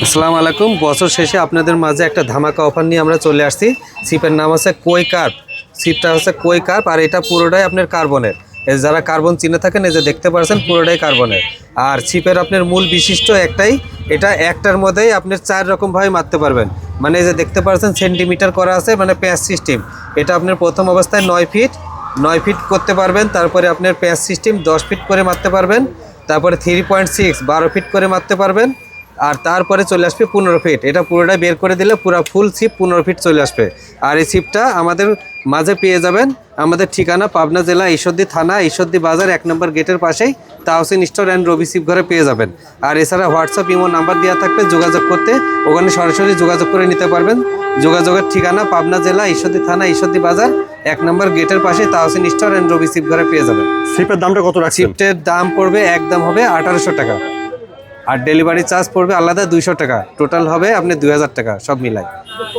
আসসালামু আলাইকুম। বছর শেষে আপনাদের মাঝে একটা ধামাকা অফার নিয়ে আমরা চলে আসছি। সিপের নাম হচ্ছে কই কার্প। সিপটা হচ্ছে কই কার্প, আর এটা পুরোটাই আপনার কার্বনের। যারা কার্বন চিনে থাকেন, এই যে দেখতে পাচ্ছেন পুরোটাই কার্বনের। আর সিপের আপনার মূল বিশিষ্ট একটাই, এটা একটার মধ্যেই আপনার 4 রকমভাবে মারতে পারবেন। মানে এই যে দেখতে পাচ্ছেন সেন্টিমিটার করা আছে, মানে প্যাঁচ সিস্টেম। এটা আপনার প্রথম অবস্থায় 9 ফিট করতে পারবেন। তারপরে আপনার প্যাঁচ সিস্টেম 10 ফিট করে মারতে পারবেন। তারপরে 3.6 12 ফিট করে মারতে পারবেন। আর তারপরে চলে আসবে 15 ফিট। এটা পুরোটাই বের করে দিলে পুরো ফুল ছিপ 15 ফিট চলে আসবে। আর এই ছিপটা আমাদের মাঝে পেয়ে যাবেন। আমাদের ঠিকানা পাবনা জেলা ঈশ্বরদী থানা, ঈশ্বরদী বাজার 1 নম্বর গেটের পাশেই তাহসিন স্টোর অ্যান্ড রবি ছিপ ঘরে পেয়ে যাবেন। আর এছাড়া হোয়াটসঅ্যাপ ইমো নাম্বার দেওয়া থাকবে, যোগাযোগ করতে ওখানে সরাসরি যোগাযোগ করে নিতে পারবেন। যোগাযোগের ঠিকানা পাবনা জেলা ঈশ্বরদী থানা, ঈশ্বরদী বাজার 1 নম্বর গেটের পাশে তাহসিন স্টোর অ্যান্ড রবি ছিপ ঘরে পেয়ে যাবেন। ছিপের দামটা কত রাখছেন? ছিপটের দাম পড়বে, একদম হবে 1800 টাকা। আর ডেলিভারি চার্জ পড়বে আলাদা 200 টাকা। টোটাল হবে আপনি 2000 টাকা সব মিলাই।